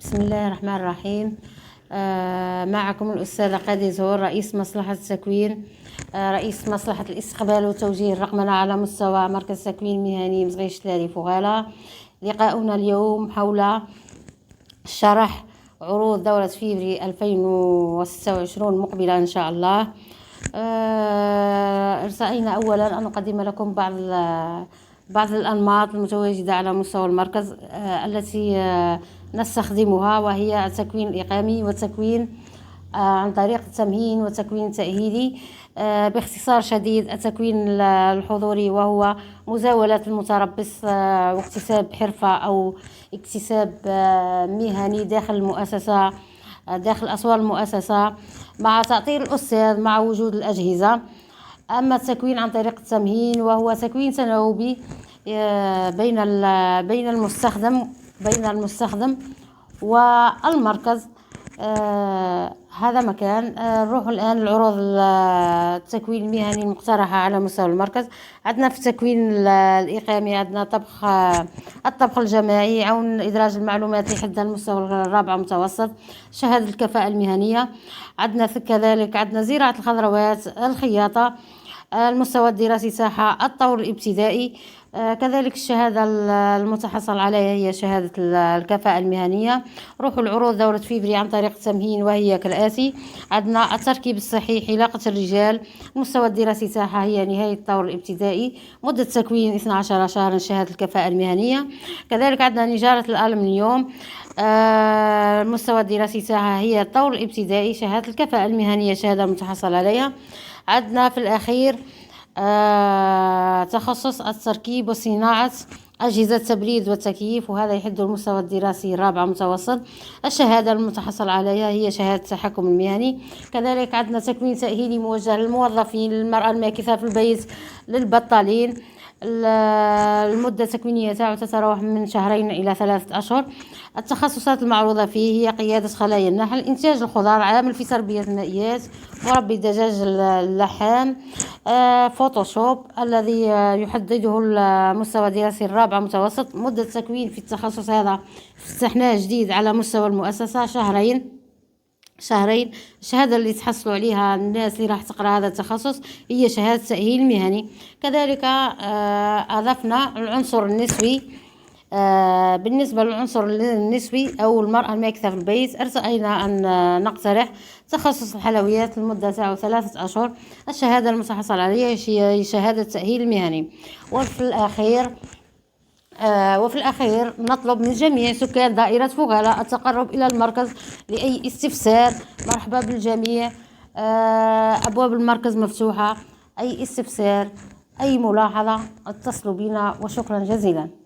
بسم الله الرحمن الرحيم. معكم الأستاذة قادي زهور، رئيس مصلحة التكوين، رئيس مصلحة الاستقبال وتوجيه الرقمنة على مستوى مركز تكوين مهني مزغيش تلالي فغالة. لقاؤنا اليوم حول شرح عروض دورة فيفري 2026 مقبلة إن شاء الله. ارتأينا أولا أن نقدم لكم بعض الأنماط المتواجدة على مستوى المركز التي نستخدمها، وهي التكوين الإقامي والتكوين عن طريق التمهين والتكوين التأهيلي. باختصار شديد، التكوين الحضوري وهو مزاولة المتربص واكتساب حرفة أو اكتساب مهني داخل المؤسسة، داخل أسوار المؤسسة، مع تعطيل الأستاذ مع وجود الأجهزة. أما التكوين عن طريق التمهين وهو تكوين تناوبي بين المستخدم والمركز. هذا مكان. نروح الآن لعروض التكوين المهني المقترحة على مستوى المركز. عندنا في التكوين الإقامي عندنا الطبخ الجماعي، عون إدراج المعلومات لحد المستوى الرابع متوسط، شهادة الكفاءة المهنية. عندنا كذلك عندنا زراعة الخضروات، الخياطة، المستوى الدراسي ساحة، الطور الابتدائي. كذلك الشهادة المتحصل عليها هي شهادة الكفاءة المهنية. روحوا العروض دورة فيفري عن طريق التمهين وهي كالآتي: عندنا التركيب الصحي، حلاقة الرجال، المستوى الدراسي ساحة هي نهاية الطور الابتدائي، مدة تكوين 12 شهرا، شهادة الكفاءة المهنية. كذلك عندنا نجارة الألمنيوم، المستوى الدراسي ساحة هي الطور الابتدائي، شهادة الكفاءة المهنية شهادة المتحصل عليها. عندنا في الأخير تخصص التركيب وصناعة أجهزة تبريد وتكييف، وهذا يحد المستوى الدراسي الرابع متوسط، الشهادة المتحصل عليها هي شهادة التحكم المهني. كذلك عندنا تكوين تأهيلي موجه للموظفين، للمرأة الماكثة في البيت، للبطالين. المدة التكوينية تاعو تتراوح من 2 إلى 3 أشهر. التخصصات المعروضة فيه هي قيادة خلايا النحل، إنتاج الخضار، عامل في تربية المائيات، مربي دجاج اللحام، فوتوشوب الذي يحدده المستوى الدراسي الرابع متوسط. مدة التكوين في التخصص هذا فتحناه جديد على مستوى المؤسسة شهرين. الشهادة اللي تحصلوا عليها الناس اللي راح تقرأ هذا التخصص هي شهادة تأهيل مهني. كذلك أضفنا العنصر النسوي. بالنسبة للعنصر النسوي أو المرأة الماكثة في البيت، ارتأينا أن نقترح تخصص الحلويات، المدة تاعو 3 أشهر، الشهادة المتحصل عليها هي شهادة تأهيل مهني. وفي الأخير نطلب من جميع سكان دائرة فغالة التقرب إلى المركز لأي استفسار. مرحبا بالجميع، أبواب المركز مفتوحة، أي استفسار، أي ملاحظة اتصلوا بنا، وشكرا جزيلا.